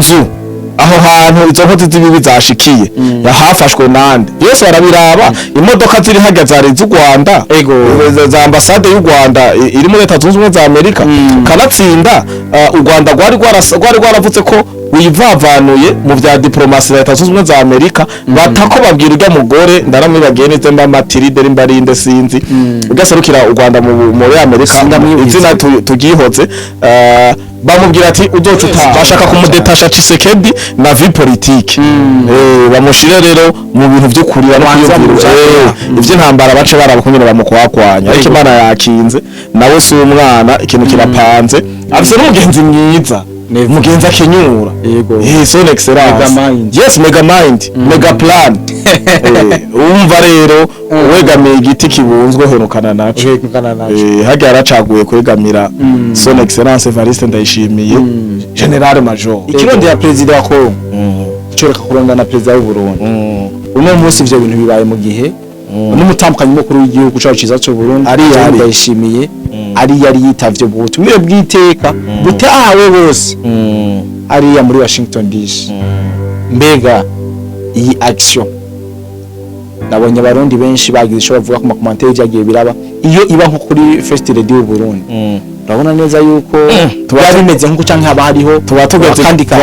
nzu aho hantu izo nkozi z'ibibi zashikiye yahafashwe nande yose barabiraba imodoka ziri hajya zari z'u Rwanda za ambassade y'u Rwanda iri muri Leta Zunze Ubumwe za Amerika kanatsinda u Rwanda rwari rwaravutse ko wivavanuye mu vya diplomasi Leta Zunze Ubumwe za Amerika batako babwira urya mugore ndaramwibagiye neze mba Matilde Rimbarinde sinzi ugaserukira u Rwanda muri Amerika izina tugihoze bamubwira ati uzocuta bashaka kumudetasha Tshisekedi na vie politique bamushire rero mu bintu byo kurira no kwiyumvira ivyo ntambara bace barabakunyene bamukwakwanya ariko Imana yakinze nawe si umwana ikintu kirapanze afise n'umugenzi mwiza mugenzi akenyura son excellence yes mega mind mega plan umva rero wegamiye igiti kibunzwe henukana naco hage yaracaguye kwegamira son excellence Evariste Ndayishimiye general major ikirundi ya president wa Kongo cyoreka kurongana na president w'u Burundi uno munsi ivyo bintu bibaye mu gihe n'umutambukanyi mukuru w'igihugu cyacu ciza cyo Burundi ari Ndayishimiye ari yari yitavye ubutumire bw'iteka butahawe bose ari ya muri Washington DC mbega iyi action nabonye abarundi benshi bagize isho bavuga ku makomantere byagiye biraba iyo iba nko kuri First Lady y'u Burundi urabona neza yuko tuba bimeze nko canke haba hariho tuba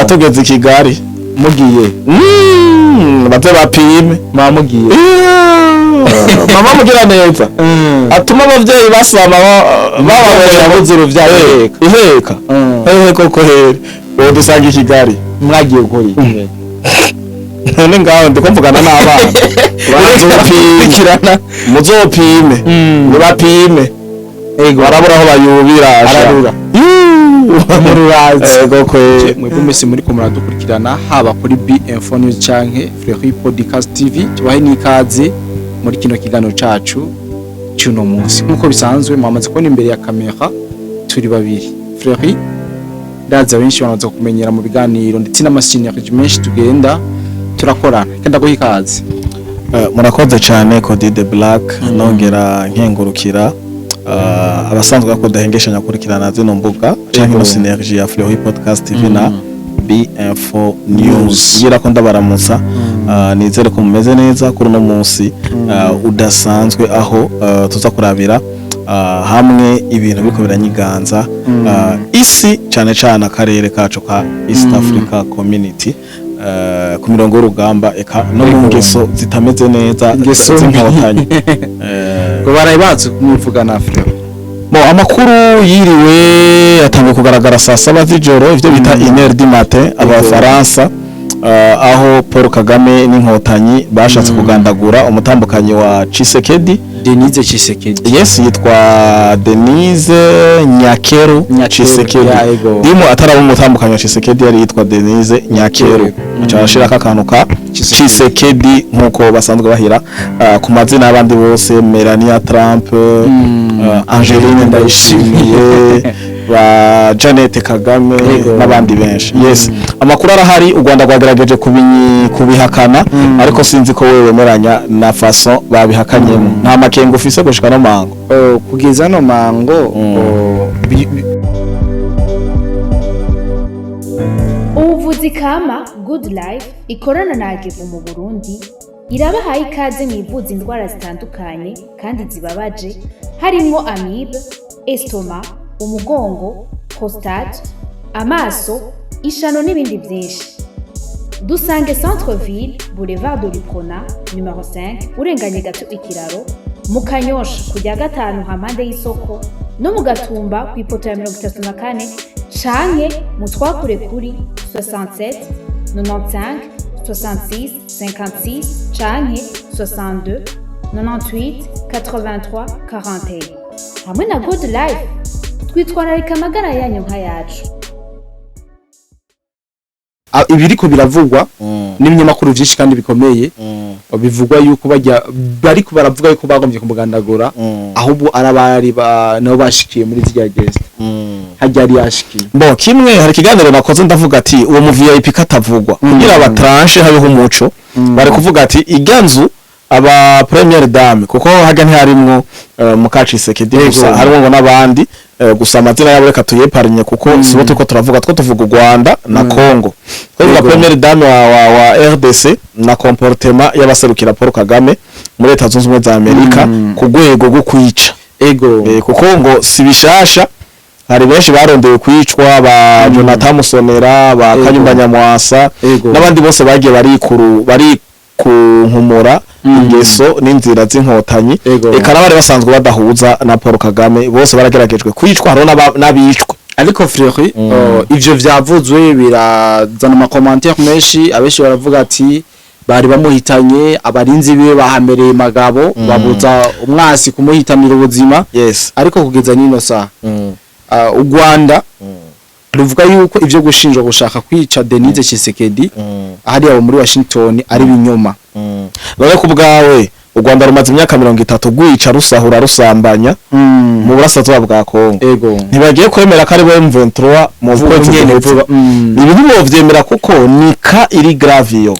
tugeze Kigali mugiye baze bapime mugiye mama mugira neza atuma abavyeyi basama bababera buzuru vya iheka koko here uwo dusanga Kigali mwagiye gukora iki none ngaho ndiko mvugana n'abana bazopimikirana muzopime mubapime barabura aho bayubira ararura mururazi mwebwe mwese muri ko muradukurikirana haba kuri BF News canke Free Podcast TV tubahe n'ikaze muri kino kiganiro cacu cyuno munsi nkuko bisanzwe mwamaze kubona imbere ya kamera turi babiri Free ndaza benshi bamaze kumenyera mu biganiro ndetse n'amasinyari menshi tugenda turakorana kenda guha ikaze murakoze cyane Cody the Black nongera nkengurukira abasanzwe bakodahengesha kurikirana zino mbuga cyangwa synergy ya Free Podcast TV na BF News gira ko ndabaramutsa nizere ko mumeze neza kuri no munsi udasanzwe aho tuza kurabira hamwe ibintu biko biranyiganza isi cyane cyane akarere kacu ka East Africa Community ku mirongo y'urugamba eka no mu ngeso zitameze neza z'inkotanyi ko barayibatse kumuvuga na Afrika amakuru yiriwe atangiye kugaragara saa 7 z'ijoro ivyo bita 1h du matin abafaransa aho Paul Kagame n'inkotanyi bashatse kugandagura umutambukanyi wa Tshisekedi Denise Tshisekedi yes yitwa Denise Nyakero Tshisekedi dimo ataraba umutambukanyi wa Tshisekedi yari yitwa Denise Nyakero acashira kakanuka Tshisekedi nkuko basanzwe bahira ku mazina y'abandi bose Melania Trump Angeline Ndayishimiye ba Janet Kagame n'abandi benshi yes amakuru arahari u Rwanda rwagerageje kubihakana ariko sinzi ko wewe meranya na façon babihakanyemo nta makengo ufise gushika no mango kugeza no mango ubuvuzi kama Good Life ikorana na Agevu mu Burundi irabahaye ikaze mu ivuza indwara zitandukanye kandi zibabaje harimo amibe, estoma, umugongo, prostate, amaso, ishano n'ibindi byinshi. Dusange Centre Ville, Boulevard de l'Iprona, numero 5, urenganye gato ikiraro, mu Kanyosha kujya gatanu hampande y'isoko, no mu Gatumba ku ipoto ya 34 canke mu twakure kuri 67 95 66 56 canke 62 98 83 41. Hamwe na Good Life twitwararika amagara yanyu nka yacu. Ibiriko biravugwa n'ibinyamakuru byinshi kandi bikomeye bivugwa yuko bariko baravuga yuko bagombye kumugandagura ahubwo arabari nabo bashikiye muri zirya guest hajya ari yashikiye kimwe hari kiganiro nakoze ndavuga ati uwo mu VIP katavugwa kugira abatranche habeho umuco bari kuvuga ati iganzu aba première dame kuko haga ntiharimwo mukaci Tshisekedi gusa harimo ngo nabandi gusa amazina yabo reka tuyeparinye kuko sibo turiko turavuga tuvuga u Rwanda na Congo twavuga première dame wa RDC na comportement y'abaserukira Paul Kagame muri Leta Zunze Ubumwe za Amerika ku rwego rwo kwica kuko ngo si bishasha hari benshi barondeye kwicwa ba Jonathan Musonera ba Kanyumba Nyamwasa n'abandi bose bagiye bari kunkumura ingeso n'inzira z'inkotanyi eka n'abari basanzwe badahuza na Paul Kagame bose barageragejwe kwicwa haro n'abicwe ariko Frere ivyo vyavuzwe birazana ama commentaire menshi abeshi baravuga ati bari bamuhitanye abarinzi biwe bahamereye magabo babuza umwasi kumuhitanira ubuzima ariko kugeza nino sa u Rwanda ruvuga yuko ivyo gushinjwa gushaka kwica Denise Tshisekedi ahari abo muri Washington ari binyoma none ku bwawe u Rwanda rumaze imyaka 30 gwica rusahura rusambanya mu burasatwa bwa Kongo ntibagiye kwemera ko ari bo M23 mu nyene ibintu bo vyemera kuko nika iri grave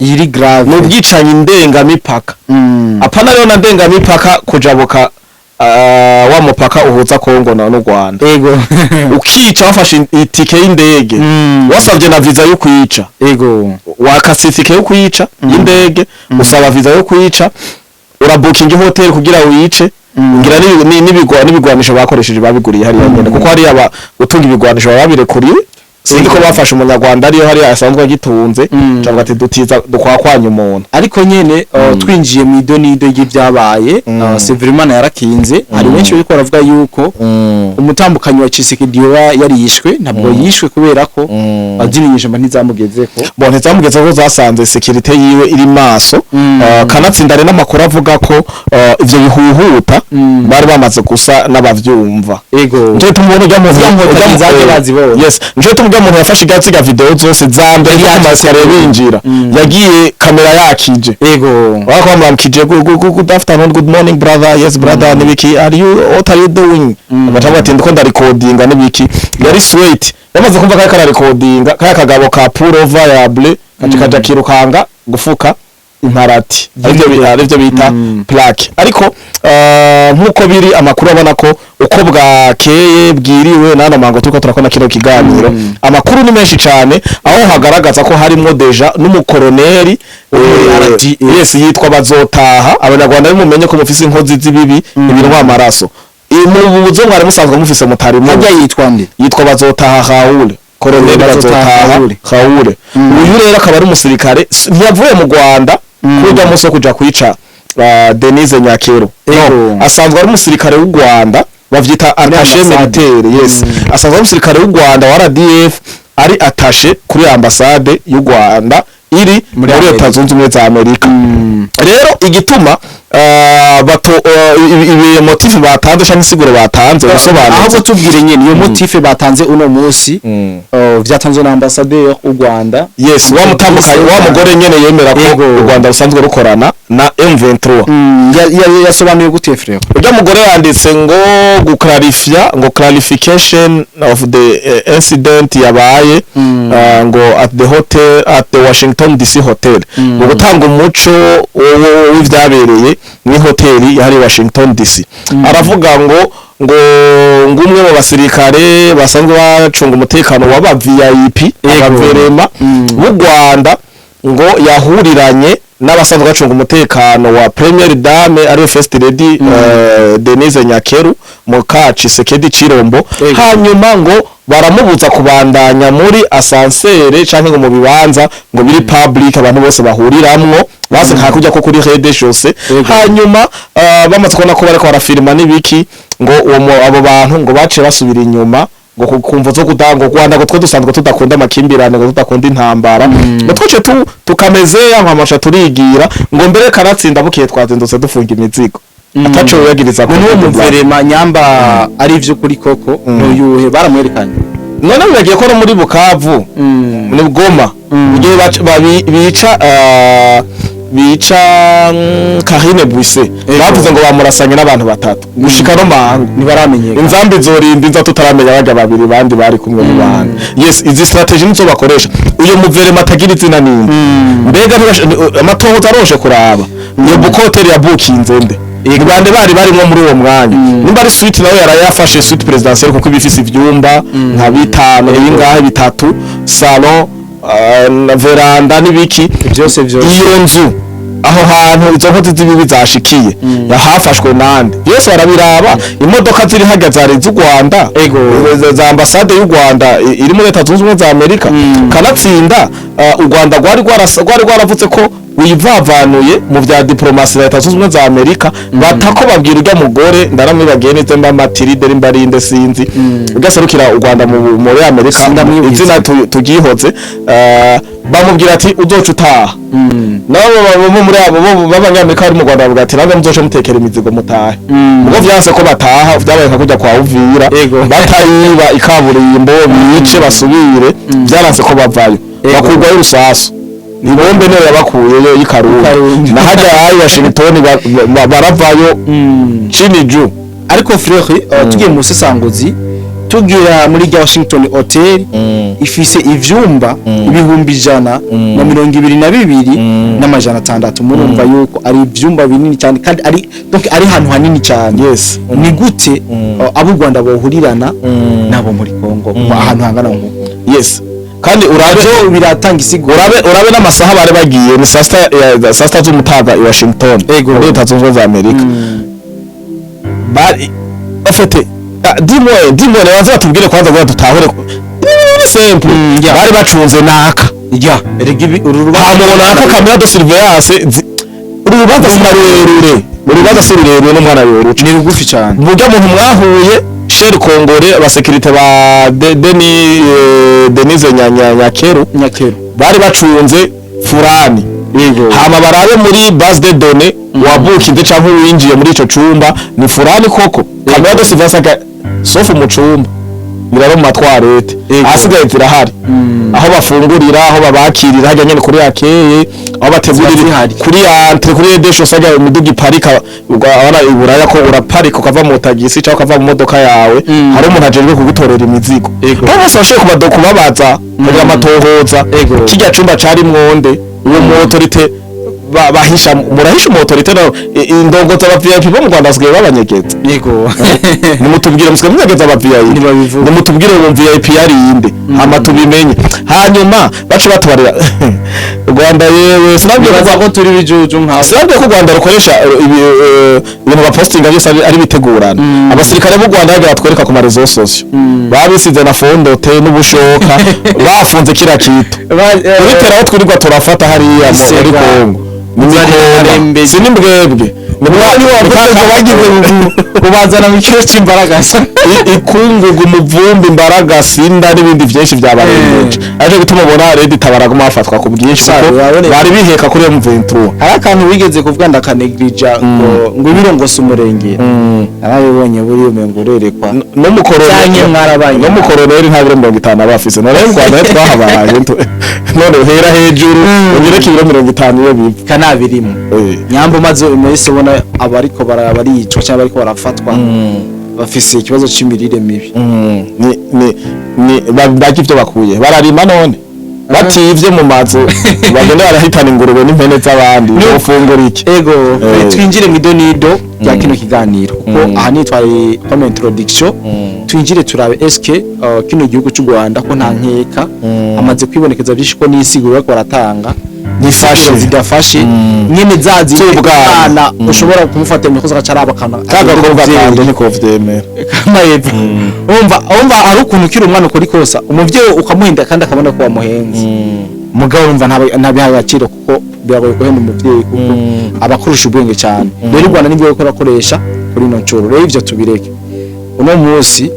mu bwicanyi ndengamipaka apana rero na ndengamipaka kujabuka wa mupaka uhuza Kongo na n'u Rwanda ukica wafashe itike y'indege wasavye na visa yo kwica wakase itike yo kwica y'indege usaba visa yo kwica urabukinga hotel kugira wice ngira n'ibigwanisho bakoresheje babiguriye hari nyene kuko hari aba utunga ibigwanisho babirekuriye sindi ko bafashe umunyarwanda ariyo hari asanzwe agitunze cyangwa ati dutiza dukwakwanya umuntu ariko nyene twinjiye mu idonido y'ibyabaye Severimana yarakinze hari benshi biko baravuga yuko umutambukanyi wa Tshisekedi yari yishwe ntabwo yishwe kubera ko adininyije mba ntizamugezeko ntizamugezeko zasanze security yiwe iri maso kanatsindane n'amakuru avuga ko ivyo bihuhuta bari bamaze gusa n'abavyumva nje tumubona ujya mu yes nje tumubona umuntu yafashe igatsi ga video zose zambere y'amasare binjira yagiye kamera yakije wako bamukije good afternoon good morning brother yes brother nibiki what are you doing agatanga ati ndiko ndarecordinga nibiki yari sweet yamaze kumva kaya recordinga kaya kagabo ka pullover ya bleu kaja kirukanga gufuka imparati arivyo bita plaque ariko nkuko biri amakuru abona ko uko bwakeye bwiriwe nana mango tuko turakona kino kiganiro amakuru ni menshi cyane aho hagaragaza ko harimo deja n'umukoroneri yes yitwa bazotaha abanyarwanda bimumenye ko mufise inkozi z'ibibi ibirwa amaraso mu buzongo ari musanzwe mufise mutarimo yitwa bazotaha Raoul koroneri bazotaha Raoul uyu rero akaba ari umusirikare ntiyavuye mu Rwanda kuja muso kuja kwica Denise Nyakero asanzwe ari umusirikare w'u Rwanda bavyita attaché militaire yes asanzwe ari umusirikare w'u Rwanda wa RDF ari attaché kuri ambassade y'u Rwanda iri muri Leta Zunze Ubumwe za Amerika rero igituma bato ibi motive batanze cyangwa isiguro batanze gusobanura ahubwo tubwire nyene iyo motive batanze uno munsi vyatanzwe na ambassadeur u Rwanda yes wa mutambukaye wa mugore nyene yemera ko u Rwanda rusanzwe rukorana na M23 yasobanuye gute frère ujya mugore yanditse ngo ngo clarification of the incident yabaye ngo at the Washington DC hotel ngo gutanga umuco w'ivyabereye ni hoteli yari Washington DC aravuga ngo ngumwe mu basirikare basanzwe bacunga umutekano w'aba VIP abaverema b'u Rwanda ngo yahuriranye n'abasanzwe bacunga umutekano wa Premier Dame ari First Lady Denise Nyakero mu Tshisekedi Chirombo hanyuma ngo baramubuza kubandanya muri ascenseur canke ngo mu bibanza ngo biri public abantu bose bahuriramwo base hakujya ko kuri rede chose hanyuma bamaze kubona ko bariko barafirima nibiki ngo abo bantu ngo bace basubira inyuma ngo kumva zo kudango Rwanda ngo twe dusanzwe tudakunda amakimbirane ngo tudakunda intambara ngo twace tukameze yampamasha turigira ngo mbere karatsinda bukiye twazindutse dufunga imizigo ataco yagiriza ko no muverema nyamba ari vyo kuri koko n'uyuhe baramwerekanye none bigiye ko no muri Bukavu muri Goma bigiye bica Karine Buise bavuze ngo bamurasanye n'abantu batatu gushika no mahanga ntibaramenyeka inzambi zorinda inza tutaramenya baga babiri bandi bari kumwe mu bandi yes izi strategy nizo bakoresha uyo muverema atagira izina ninde mbega amatoho taroshe kuraba iyo bukoteri ya bukinze nde Uganda barimo muri uwo mwanya nimba ari suite nawe yarayafashe suite presidentielle kuko ibifise ivyumba nka bitanu bingahe bitatu salon na veranda nibiki byose iyo nzu aho hantu izo nkozi z'ibibi zashikiye yahafashwe nande Yesu arabiraba imodoka ziri hagaze zari z'u Rwanda za ambassade y'u Rwanda iri muri Leta Zunze Ubumwe za Amerika kanatsinda u Rwanda rwari rwaravutse ko wivavanuye mu vya diplomasi Leta Zunze Ubumwe za Amerika batako babwira urya mugore ndaramwibagiye neze mba matiride rimbarinde sinzi ugaserukira u Rwanda muri Amerika izina tugihoze bamubwira ati uzoca utaha nabo muri abo b'abanyamerika bari mu Rwanda bavuga ati nabwo muzoca mutekera imizigo mutahe mugo vyanse ko bataha vyabaye nka kujya kwa Uvira batayiba ikaburimbo bice basubire vyaranse ko bavayo bakurwayo urusasu ibombe niyo yabakuyeyo y'Ikarundi na hajya hayi Washington baravayo Chiniju ariko frère tugiye mu sesanguzi tugira muri rya Washington Hotel ifise ivyumba ibihumbi 122 n'amajana 6 murumva yuko ari ivyumba binini cyane kandi ari donc ari hantu hanini cyane yes ni gute abo Rwanda bohurirana nabo muri Kongo ahantu hangana ngo yes kandi urabe biratanga isigo urabe n'amasaha bare bagiye ni sasta z'umutaga i Washington muri Leta Zunze Ubumwe za Amerika bari afite dimwe nabanza batubwire kwanza ngo dutahure ni simple bari bacunze naka erega urubana naka kamera de surveillance urubanza sirurerure n'umwana yoruca ni rugufi cyane burya muntu mwahuye Sher Kongore abasekirite ba Denise Nyakero bari bacunze furani hama barabe muri base de données wabukinde canke winjiye muri ico cumba ni furani koko kamera de surveillance sauf mu cumba biraro mu matwarete asigaye zirahari aho bafungurira aho babakirira hajya nyene kuri akeye aho bategurira kuri entre kuri desho saga umudugi parika abana iburaya ko uraparika ukava mu tagisi cyangwa ukava mu modoka yawe hari umuntu ajeje kugutorera imizigo bose bashoye kubabaza kugira amatohoza kijya cumba cari mwonde uwo mu autorite bahisha murahisha mu autorite no indongoza aba VIP bo mu Rwanda asigaye babanyegeza nimutubwire musike munyegeza aba VIP nimutubwire uwo VIP yari inde hama tubimenye hanyuma bacu batubarira Rwanda yewe sinabwiye ko turi bijuju nka sinabwiye ko Rwanda rukoresha ibintu ba postinga byose ari bitegurana abasirikare b'u Rwanda yaga batwereka ku marezo sosio babisize na fondote n'ubushoka bafunze kira kitu ubitera aho twirirwa turafata hariya muri Kongo Nimbwebwe Nimbwani wavuze bagize kubazana mu kiro cy'imbaraga ikungugu umuvumbi imbaraga sinda n'ibindi byinshi byabarengeje aje gutuma ubona Red Tabaraga mafatwa ku bwinshi bari biheka kuri M23 hari akantu wigeze kuvuga ndakanegrija ngo birongose umurenge arabibonye buri umengo urerekwa no mukoroneri nta 50 abafise none Rwanda twahabaye none hera hejuru ubireke 50 yo biva kanabirimo nyambo maze umese ubona abariko baricwa cyangwa bariko barafatwa bafise ikibazo cy'imirire mibi ni baki byo bakuye bararima none bativye mu mazu bagenda barahitana ingurube n'impene z'abandi ufungura iki twinjire mu donido ya kino kiganiro kuko aha ni twari comme introduction twinjire turabe eske kino gihugu cy'u Rwanda ko nta nkeka amaze kwibonekeza byinshi ko nisiguro bako baratanga nifashe zidafashe nyene zazi ubwana ushobora kumufata mu koza caraba kana kagakorwa kandi ni kovyemera kama yepfo umva ari ukuntu kiri umwana ukuri kosa umuvyeyi ukamuhinda kandi akabona ko wamuhenze mugabo umva ntabihaye agaciro kuko biragoye guhenda umuvyeyi kuko abakurusha ubwenge cyane rero u Rwanda nibyo bakoresha kuri no ncuro rero ivyo tubireke uno munsi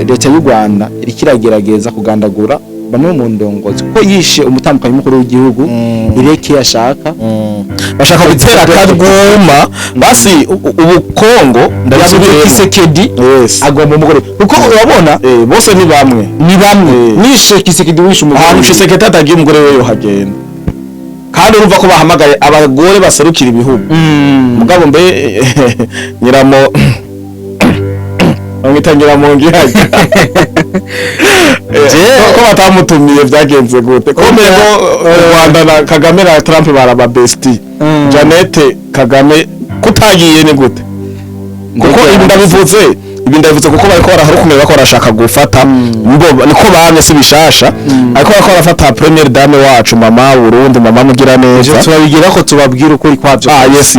leta y'u Rwanda irikiragerageza kugandagura bamwe mu ndongozi ko yishe umutambukanyi mukuru w'igihugu ireke yashaka bashaka gutera kadwuma basi ubukongo ndabisubiye Kisekedi agomba umugore kuko urabona bose ni bamwe nishe Kisekedi wishe umugore ahantu Kisekedi atagiye umugore we yo hagenda kandi urumva ko bahamagaye abagore baserukira ibihugu mugabo mbe nyiramo ngitangira mu ngihaje ko batamutumiye byagenze gute komego Rwanda na Kagame na Trump baraba bestie Janete Kagame kutagiye ni gute kuko ibi ndabivuze kuko bariko baraharukumira bako barashaka gufata mbo niko bamye si bishasha ariko bako barafata premier dame wacu mama Burundi mama mugira neza tubabigira ko tubabwira ukuri kwavyo yes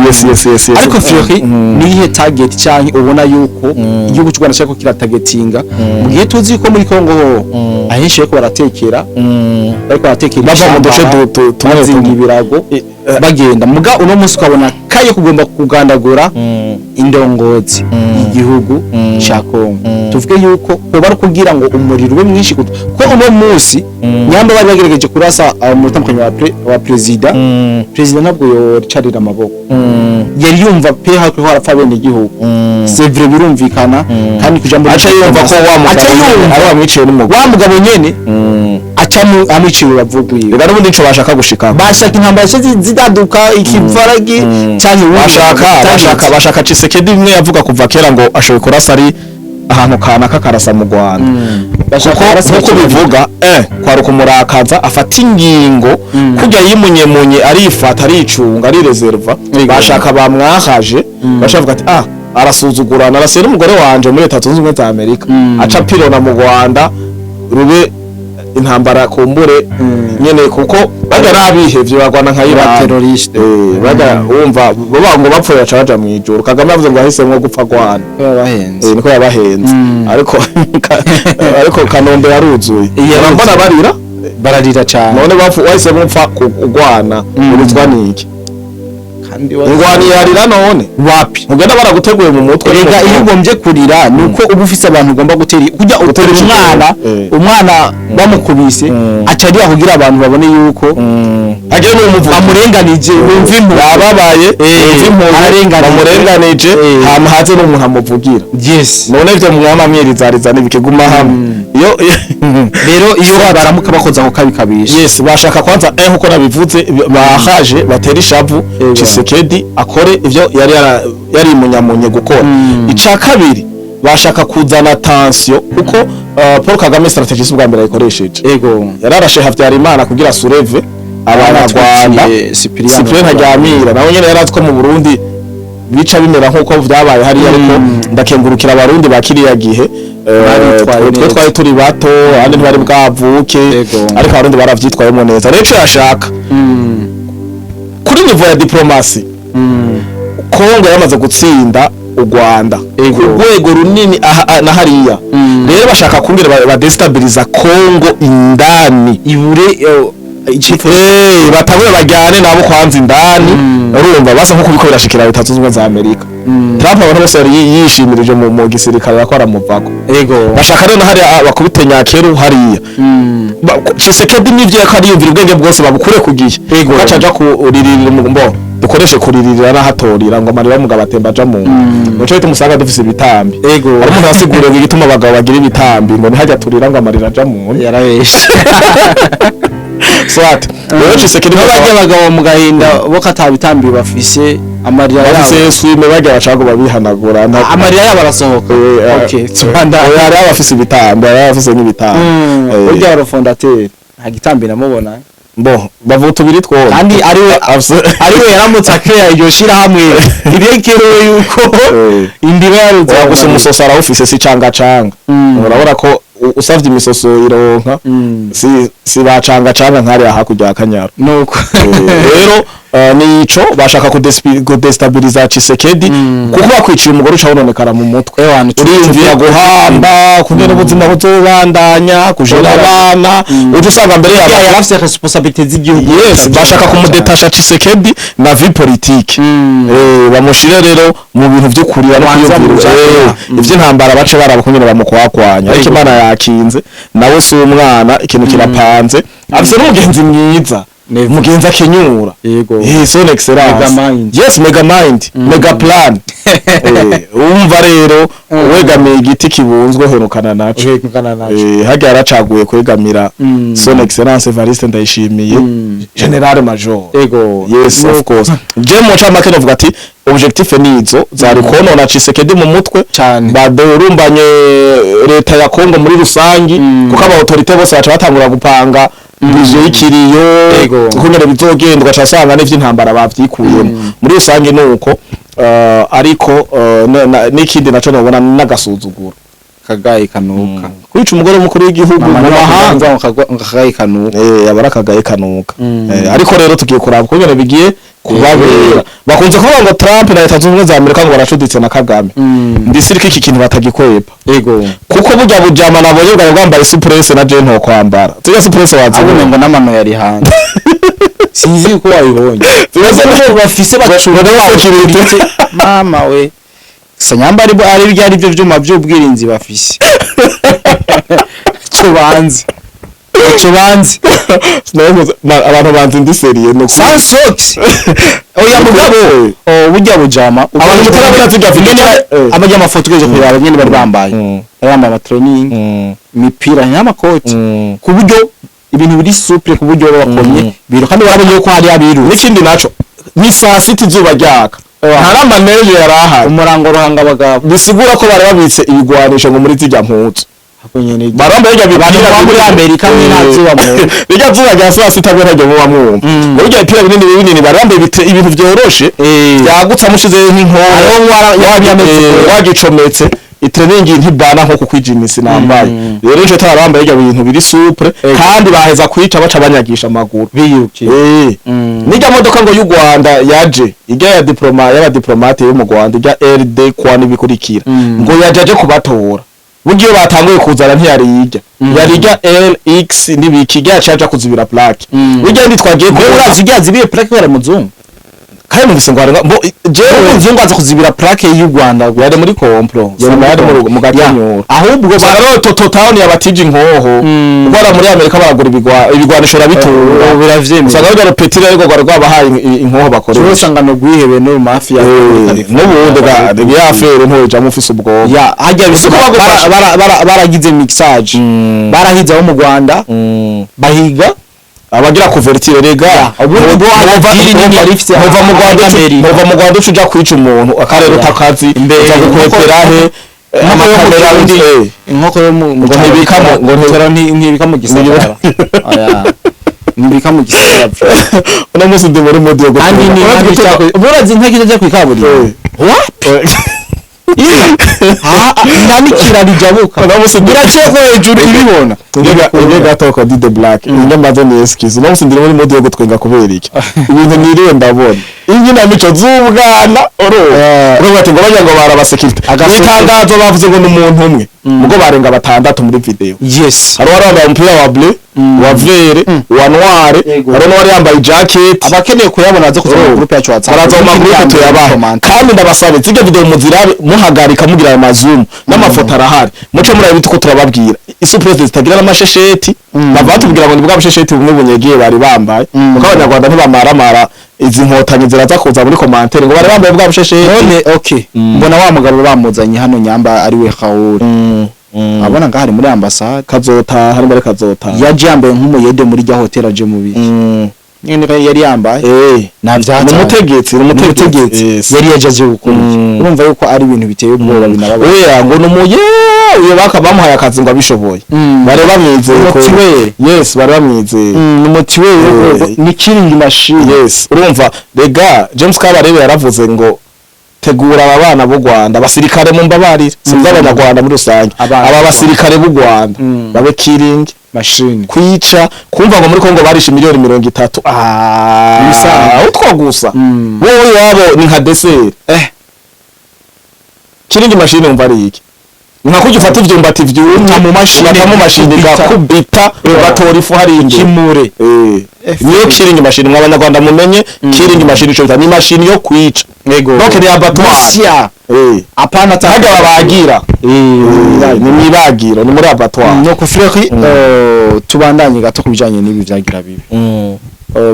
ariko Fleury ni ihe target cyane ubona yuko igihugu cy'u Rwanda cyako kiratargetinga mu gihe tuzi ko muri Kongo ahenshi ko baratekera ariko baratekera bava mu duce tumazinga ibirago bagenda muga uno munsi ukabona kaye kugomba kugandagura indongozi igihugu cha Kongo tuvuge yuko bari kugira ngo umuriro ube mwinshi ko uno munsi nyamba bari bagerageje kurasa umutamukanye wa president nabwo yo ricarira amaboko yari yumva pe hako harapfa bene igihugu c'est vrai birumvikana kandi kujambo acha yumva ko wamwiciye n'umugabo wa mugabo nyene acamu amwiciye bavuguye rero n'ubundi ico bashaka gushika bashaka intambara zidaduka ikivaragi cyane bashaka Tshisekedi imwe yavuga kuva kera ngo ashoboye kurasa ari ahantu kanaka karasa mu Rwanda kuko bivuga kwari kumurakaza afata ingingo kujya yimunyemunye arifata aricunga ari reserva bashaka bamwahaje bashavuga ati arasuzugurana arasera umugore wanje muri Leta Zunze Ubumwe za Amerika aca pirona mu Rwanda rube intambara kumbure nyene kuko baga nabihevye bagwana nka terroriste baga wumva ngo bapfuye aca baja mwijuru Kagame yavuze ngo ahisemwo gupfa gwana niko yabahenze ariko Kanombe yaruzuye mbona bararira cyane none wahisemwo gupfa kugwana urizwa niki ingwani yarira none wapi ugenda baraguteguye mu mutwe rega iyo ugombye kurira nuko uba ufise abantu ugomba gutera kujya utera umwana bamukubise acariya kugira abantu babone yuko agere n'umuvuga bamurenganije bumva impu yababaye bamurenganije hama haze n'umuntu amuvugira yes none ivyo mwama mwirizariza n'ibikiguma hamwe rero iyo baramuka bakoza ko kabikabisha yes bashaka kwanza nkuko nabivuze bahaje batera ishavu Tshisekedi akore ivyo yari munyamunye gukora ica kabiri bashaka kuzana tension kuko Paul Kagame strategie ubwa mbere ayikoresheje yararashe Havyarimana kugira sureve abanyarwanda Cyprien Ntaryamira nawe nyene yaraziko mu Burundi bica bimera nkuko vyabaye hari ariko ndakengurukira abarundi bakiriya gihe twari turi bato andi ntibari bwavuke ariko abarundi baravyitwayemo neza rero yashaka kuri niveau ya diplomasi Kongo yamaze gutsinda u Rwanda ku rwego runini na hariya rero bashaka kumbira badestabiliza Kongo indani ibure batabwe bajyane nabo kwanza indani urumva basa nko kubiko birashikira Leta Zunze Ubumwe za Amerika Trump abantu bose yishimirije mu gisirikare yakora muvako bashaka rero hari bakubite nyakeru hariya Tshisekedi n'ivyo yakari yumvira ubwenge bwose babukure kugiye gacaja kuririra umugombo dukoreshe kuririra nahatorira ngo amarira mugabo atemba aja mu muco bita musanga dufise ibitambi hari umuntu yasiguriye ngo igituma abagabo bagira ibitambi ngo ntihajya turira ngo amarira aja mu yarabeshe swat rero Tshisekedi bajya abagabo mu gahinda bo katabitambi bafise amarira yabo swime bajya bacago babihanagura amarira yabo arasohoka tsanda yari abafise ibitambi yari abafise n'ibitambi urya abafondateur nta gitambi namubona bavuga tubiri twose kandi ariwe yaramutse akaya iryo shira hamwe irekero yuko indiba yaruze gusa umusoso arawufise si canga urabona ko usavye imisoso ironka si bacanga nkari hakurya akanyaro nuko rero nico bashaka kudestabiliza Tshisekedi kuko bakwiciye umugore ushobononekara mu mutwe uriyumvira guhamba kugira ubuzima buzobandanya kujera abana udusanga mbere yarafise responsabilité z'igihugu yes bashaka kumudetasha Tshisekedi na vie politique bamushire rero mu bintu byo kurira no kuyumvira ivyo ntambara bace barabakunyira bamukwakwanya ariko Imana yakinze nawe si umwana ikintu kirapanze afise n'umugenzi mwiza mugenza kenyura son excellence yes mega mind mega plan umva rero wegamiye igiti kibunzwe henukana naco hajya yaracaguye kwegamira son excellence Evariste Ndayishimiye general major yes of course je mu camake novuga ati objectif nizo zari konona Tshisekedi mu mutwe badurumbanye leta ya Kongo muri rusangi kuko aba autorité bose baca batangura gupanga bije ikiriyo kunyere bizogendwa cyasanga n'ivyo intambara bavyikuyemo muri rusange nuko ariko n'ikindi naco nabona n'agasuzuguro kagaye kanuka kwica umugore w'umukuru w'igihugu mu mahanga kagaye kanuka yabara kagaye kanuka ariko rero tugiye kuraba ko ibintu bigiye kubabera bakunze kuvuga ngo Trump na Leta Zunze Ubumwe za Amerika ngo baracuditse na Kagame ndisirika iki kintu batagikwepa kuko burya bujama nabonye bwa bwambaye suppress na je nto kwambara ziga suppress wazibone ngo namano yari hanze sinzi ko wabibonye zibaze ngo bafise bacura security mama we sanyamba ari byari byo vyuma by'ubwirinzi bafise cyo banzi abantu banzi ndi serie no Sansox oya mugabo burya bujama abantu mutarabira ziga abajya amafoto geje kuraba nyene bari bambaye bambaye amatraining imipira n'amakoti ku buryo ibintu biri supre ku buryo bakomye biro kandi barabonye ko hari abiru n'ikindi naco ni saa sita izuba ryaka haramba neje yaraha umurango ruhanga abagabo bisigura ko bari babitse ibigwanisho ngo muri zijya mpuzu baramba bijya bibana muri Amerika n'inazuba mu bijya zuba rya saa sita bwo ntajye mu bamwumva burya ipira binini baramba ibintu byoroshe byagutsa mushize nk'inkoho wagicometse itreningi ntibana nko kukwijimisi nambaye rero nje taramba bijya bintu biri supre kandi baheza kwica baca banyagisha amaguru biyuki nijya modoka ngo y'u Rwanda yaje ijya ya diplomate yo mu Rwanda ijya RD kwa nibikurikira ngo yajaje kubatora bugiye batanguye kuzana ntiyari yijya LX nibiki cyaje kuzibira plaque burya ndi twagiye ko urazijya zibiye plaque bara muzungu kandi numvise ngo jewe muzungu aza kuzibira plaque y'u Rwanda yari muri compro yari mu gatanyura ahubwo baro town yabatije inkoho gora muri Amerika baragura ibigwanisho rabitura biravyemeye usanga byo petire ariko rwabahaye inkoho bakoresha usanga no gwihebe no mafia n'ubundi ga afere ntoje amufise ubwo hajya bisiko baragize mixage barahiza ho mu Rwanda bahiga abagira kuvertire rega ubundi hova mu Rwanda ucuja kwica umuntu akarero takazi uza gukwetera he amakamera ndi inkoko yo mu ntibika mu gisagara nibika mu gisagara una musi ndi muri modi yo kandi ni burazi ntakije je kwikaburi what nani kirarijabuka namusi biraceko hejuru ibibona nge gatoko di the black nge maze ni excuse namusi ndi muri modi yo gutwenga kubera iki ibintu niriwe ndabona ingina mico z'ubwana bati ngo bajya ngo barabasekirite itangazo bavuze ngo n'umuntu umwe mugo barenga batandatu muri video yes hari wari umupira wa bleu wa vere wa noir hari n'uwari yambaye jacket abakeneye kuyabona aze kuza mu group yacu WhatsApp baraza mu group tuyabaha kandi ndabasabe zige video muzirabe muhagarika mugira aya mazoom n'amafoto arahari muce muri abiti ko turababwira isuprese zitagira n'amashesheti bavatubwira ngo ni bwa bushesheti bumwe bunyegiye bari bambaye kuko abanyarwanda ntibamaramara izi nkotanyi ziraza kuza muri commentaire ngo bari bambaye bwa bushesheti none okay mbona wa mugabo bamuzanye hano nyamba ari we Khawuri abona ngahari muri ambassade kazota hari muri kazota yaje yambaye nk'umuyede muri rya hotel aje mu biki nyine yari yambaye navyata umutegetsi yari yaje gukora urumva yuko ari ibintu biteye ubwoba binababa ngo numuye uyo bakabamuhaye akazi ngo abishoboye bare bamwizeye ko yes bare bamwizeye n'umutiwe ni killing machine yes urumva rega James Kabarebe yaravuze ngo tegura aba bana b'u Rwanda basirikare mu mbabarire sinzi abanyarwanda muri rusange aba basirikare b'u Rwanda babe killing machine kwica kumva ngo muri Kongo barisha miliyoni 30 utwo gusa wowe wabo ni nka dessert killing machine umva ari iki nka kugifata ivyumbati vyumye mu mashini gakubita batora ifu hari kimure niyo killing machine mw'abanyarwanda mumenye killing machine ico ni machine yo kwica donc ni abattoir apana taga babagira ni mibagiro ni muri abattoir no kufreki tubandanye gato kubijanye n'ibi vyagira bibi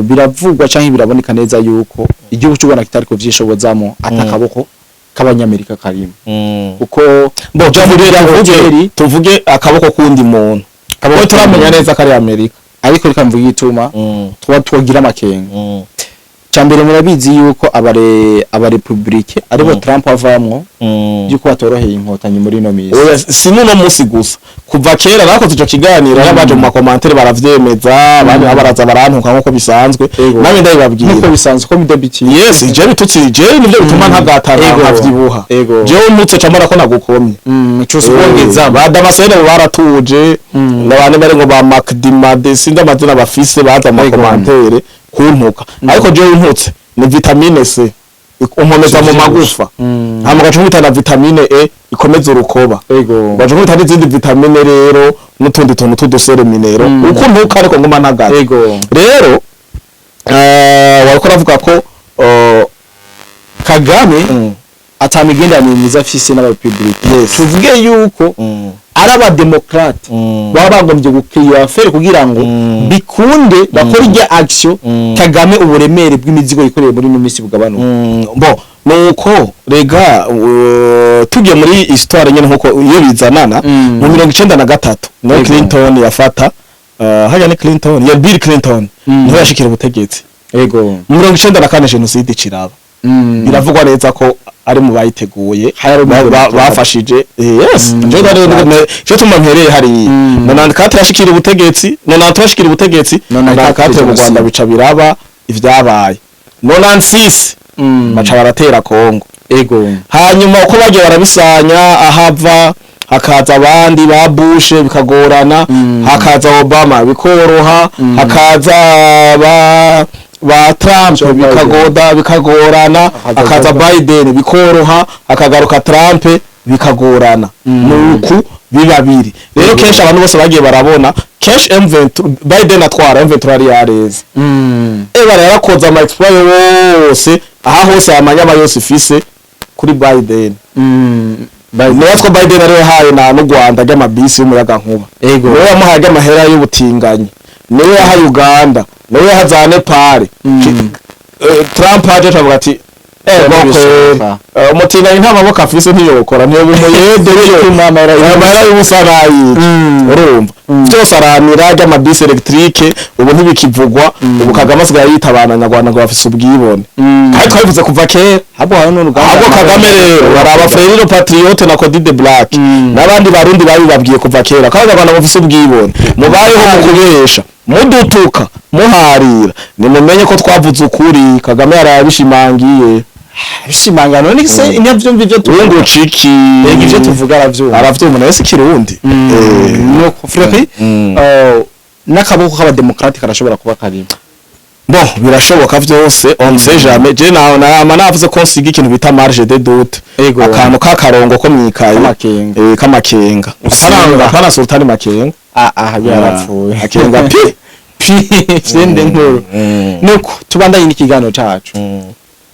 biravugwa canke biraboneka neza yuko igihugu cy'ubona kitariko vyishobozamo atakaboko k'abanyamerika karimo uko boja muri tuvuge akaboko kundi muntu kaboko turamenya neza kari Amerika ariko reka mvuga ituma twogira amakenga cyambere murabizi yuko aba republike aribo Trump avamwo yuko batoroheye inkotanyi muri no misi si no musi gusa kuva kera nakoze ico kiganiro n'abaje mu makomantere baravyemeza abandi abaraza barantuka nkuko bisanzwe nabe ndabibabwira nkuko bisanzwe ko midabiti yes je bitutsi je nivyo bituma ntagatana nkavyibuha je umutse camara ko nagukomye cyose bongeza badamasene baratuje n'abandi bari ngo ba Macdimade sinda amazina bafise baza mu makomantere kuntuka ariko je untutse ni vitamine C ukomeza mu magufa hama gacumita na vitamine E ikomeza urukoba gacumita n'izindi vitamine rero n'utundi tuntu tudusere minero uko ntuka ariko ngoma ntagara rero wariko ravuga ko Kagame atamigendanire mwiza afise n'abapublike tuvuge yuko ari abademokrate baba bagombye gukiriya afere kugira ngo bikunde bakora irya action Kagame uburemere bw'imizigo yikoreye muri numisi bugabanuka nuko rega tugiye muri histoire nyene nkuko iyo bizanana mu 1993 no Clinton yafata haya ni Clinton ya Bill Clinton niho yashikira ubutegetsi mu 1994 genocide ciraba biravugwa neza ko ari mu bayiteguye bafashije yes cyo tumampereye hari none katashikira ubutegetsi none twashikira ubutegetsi none katwe mu Rwanda bica biraba ivyabaye 96 baca baratera Kongo hanyuma uko bagiye barabisanya ahava hakaza abandi ba Bush bikagorana hakaza Obama bikoroha hakaza ba Trump bikagorana hakaza Biden bikoroha hakagaruka Trump bikagorana nuku bibabiri rero kenshi abantu bose bagiye barabona cash M23 Biden atwara M23 ari yareze bara yarakoza ama exploit yose aha hose amanyama yose ifise kuri Biden Natwo Biden ari haye na no Rwanda ry'amabisi y'umuyaga nkuba niwe yamuhaye amahera y'ubutinganyi niwe yahaye Uganda niwe yahaza Nepal Trump aje avuga ati umutinganyi nta maboko afise ntiyokora niyo bimuyede y'amahera y'ubusanayi urumva byose aramira ry'amabisi electrique ubu ntibikivugwa ubu Kagame asigaye yitabana Nyarwanda ngo bafise ubwibone kandi twabivuze kuva kera habo hari no Uganda abo Kagame rero baraba Frelimo Patriote na Code de Black nabandi barundi babibabwiye kuva kera kandi abantu bafise ubwibone mubayeho mu kubesha mudutuka muharira nimumenye ko twavuze ukuri Kagame yarabishimangiye bishimangano ni se inyavyumva ivyo tuvuga ciki ivyo tuvuga aravyumva nawe sikirundi nuko frère nakaboko k'abademokrate karashobora kuba karimo birashoboka vyose on sait jamais je na navuze ko nsiga ikintu bita marge de doute akantu kakarongo ko mwikaye kamakenga pana sultani makenga yarapfuye akenga sende nkuru nuko tubandanye n'ikiganiro cacu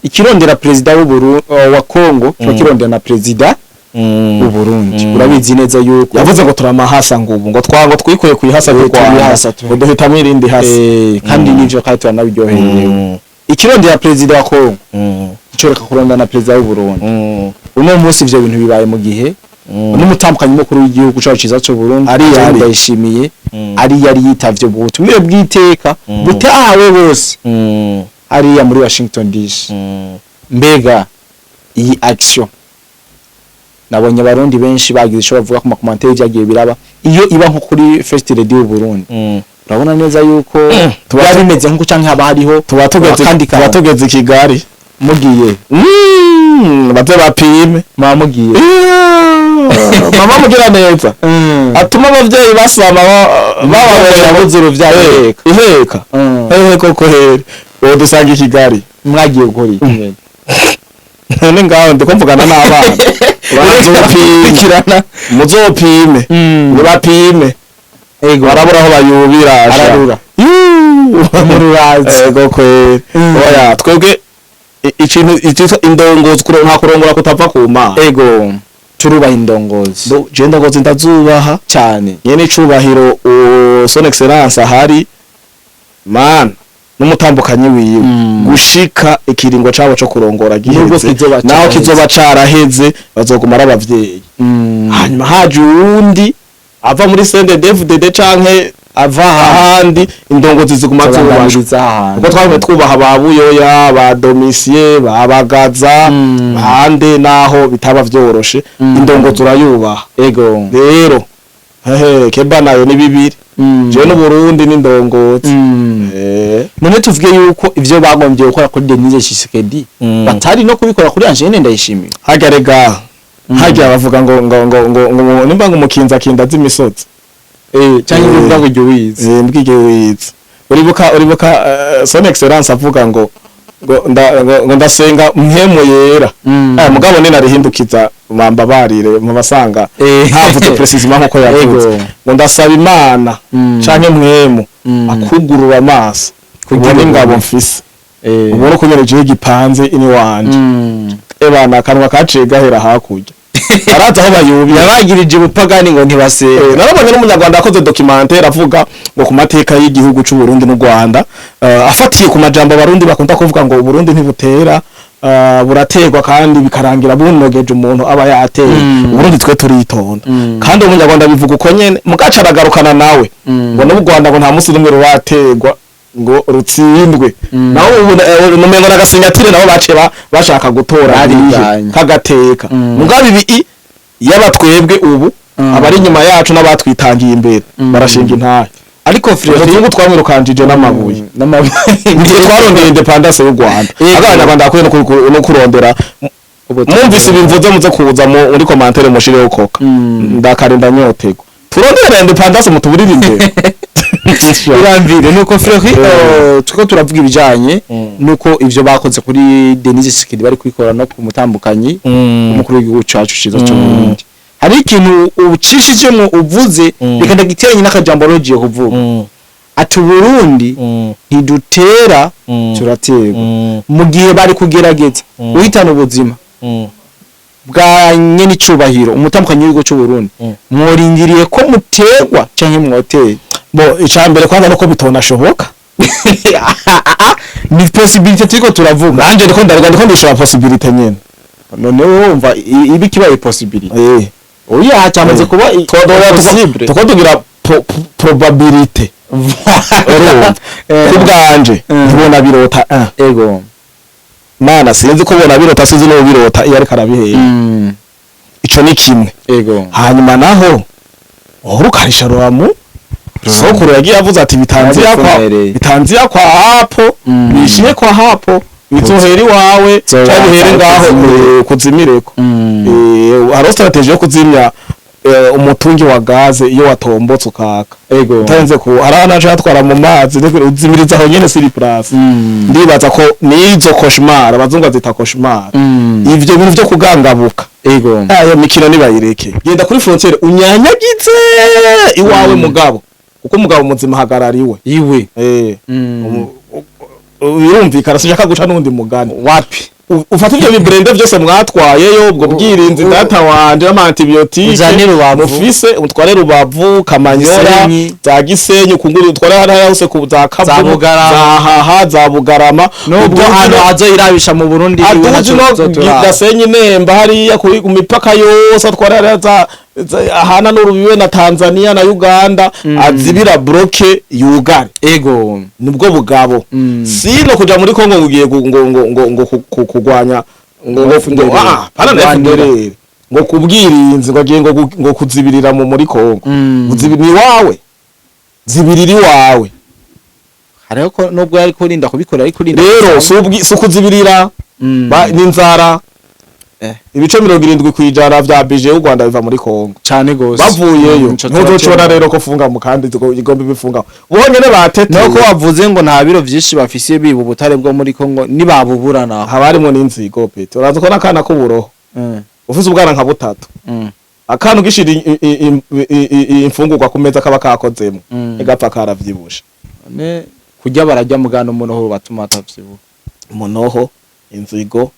ikirondera president w'Uburundi wa Kongo kirondera na president w'Uburundi urabizi neza yuko yavuze ngo turamahasa ngubu ngo twango twikuye kuyihasa ngo duhitamo irindi hasa kandi nivyo kandi turanabiryoheye ikirondera president wa Kongo icoreka kurondana na president w'Uburundi uno munsi ivyo bintu bibaye mu gihe n'umutambukanyi mukuru w'igihugu cyacu ciza cyo Burundi ari Ndayishimiye ari yari yitavye ubutumire bw'iteka butawe bose ari ya muri Washington DC mbega iyi action nabonye abarundi benshi bagize cyo bavuga ku makomantere byagiye biraba iyo iba nko kuri First Lady y'u Burundi urabona neza yuko tuba bimeze nko canke haba hariho tuba tugeze i Kigali mugiye baze bapime mugiye mama mugira neza atuma abavyeyi basama bababera buzuru vyayo iheka koko here dusanga i Kigali mwagiye gukora iki none ngaho ndikumvugana n'abana bazopimikirana muzopime nibapime barabura aho bayubira ararura mururazi koko oya twebwe ikintu indongozi nta kurongora kutava ku mana turubaha indongozi je ndongozi ndazubaha cyane nyene icubahiro son excellence ahari man n'umutambukanyi wiwe gushika ikiringo cabo cyo kurongora giheze naho kizoba caraheze bazogumara abavyeyi hanyuma haje uwundi ava muri CNDD-FDD canke ava ahandi indongozi ziguma zubashwa kuko twabwe twubaha babuyoya ba domisier babagaza bande naho bitaba vyoroshe indongozi urayubaha ego rero keba nayo ni bibiri je no Burundi n'indongozi none tuvuge yuko ivyo bagombye gukora kuri Denise Tshisekedi batari no kubikora kuri Angene Ndayishimiye hagarega hajya bavuga ngo nimba ngo umukinza kinda z'imisozi cyangwa bivuga ngo Wize mbwige Wize uribuka son excellence avuga ngo ndasenga mpemo yera mugabo ni narihindukiza bambabarire mu basanga havuze precisement nko yavuze ngo ndasaba Imana canke mwemu akugurura amaso kugira ingabo mfise ubone kunyereje igipanze ini wanje ebana kanwa kaciye gahera hakurya araza aho bayubi yabagirije ubupagani ngo ntibase narabonye n'umunyarwanda akoze documentaire avuga ngo ku mateka y'igihugu cy'u Burundi n'u Rwanda afatiye ku majambo abarundi bakunda kuvuga ngo Burundi ntibutera burategwa kandi bikarangira bunogeje umuntu aba yateye Burundi twe turitonda kandi umunyarwanda bivuga uko nyene mugaca aragarukana nawe ngo n'u Rwanda ngo nta musi rumwe rurategwa ngo rutsindwe naho numengo nagasenyatire nabo bace bashaka gutora kagateka mugabe ibi yabatwebwe ubu abari nyuma yacu n'abatwitangiye imbere barashinga intahe ariko Frere twamirukanjije n'amabuye ngiye twarondeye independence y'u Rwanda abanyarwanda bakwiye no kurondera mwumvise ibimvuze muze kuza muri commentaire mushireho koka ndakarinda nyotego turondera independence mutuburire imbere irambire nuko Frere tuko turavuga ibijanye nuko ivyo bakoze kuri Denise Tshisekedi bari kwikora no ku mutambukanyi umukuru w'igihugu cacu ciza cyo Burundi hari ikintu ucishije mu uvuze bikanda giteranye n'akajambo rogiye kuvuga ati Burundi ntidutera turaterwa mu gihe bari kugerageza uhitana ubuzima bwa nyene icubahiro umutambukanyi w'igihugu cyo Burundi mworindiriye ko muterwa canke mwoteye bo icambere kwanza nuko bitonashoboka ni possibility tiko turavuga anje ndiko ndishobora possibility nyene none wumva ibi kibaye possibility oya cyamaze kuba possible tukodugira probability kubwanje tubona birota ego mana sinzi ko bona birota sinzi no birota iyo ariko arabiheye ico ni kimwe ego hanyuma naho urukarisha ruramu sokuru yagiye avuze ati bitanziya kwa hapo bishiye kwa hapo bizoheri wawe cyangwa here ngaho kuzimireko haro strategy yo kuzimya umutungi wa gaze iyo watombotse ukaka ego utanze ko aranaje atwara mu mazi uzimiriza aho nyene siri place ndibaza ko nizo cauchemar abazungu zita cauchemar ivyo bintu byo kugangabuka ego ayo mikino nibayireke genda kuri frontiere unyanyagize iwawe mugabo kuko umugabo muzima hagarariwe iwe urumvikana sinshaka guca nundi mugani wapi ufata ibyo bibrende byose mwatwayeyo ubwo bwirinzi data wanje n'amantibiotique mufise utware Rubavu Kamanyora za Gisenyi kunguru utware hariya hose ku za Kavumu za Haha za Bugarama nubwo hano azo irabisha mu Burundi Gasenyi Nemba hariya ku mipaka yose atware hariya za ahana n'urubiwe na Tanzania na Uganda azibira bloke yugari ego nibwo bugabo sino kuja muri Kongo ngugiye ngo kugwanya ngo pana nefundere ngo kubwirinzi ngo agiye ngo kuzibirira mu muri Kongo uzibiri wawe zibiriri wawe hariho ko nubwo yari kurinda kubikora ari kurinda rero sukuzibirira n'inzara ibice 70 kwijana vya budget y'u Rwanda biva muri Kongo cyane gose bavuyeyo ntuzocora rero ko funga mu kandi igomba bifunga ubonyene batete nuko wavuze ngo nta biro vyinshi bafisiye bibu butare bwo muri Kongo nibabuburana habarimo n'inzigo pete uraza ko nakana ko buroho ufise ubwana nka butatu akantu gishira imfungurwa ku meza kaba kakozemo igapfa karavyibusha ne kujya barajya mugano munoho batuma atavyibuka munoho inzigo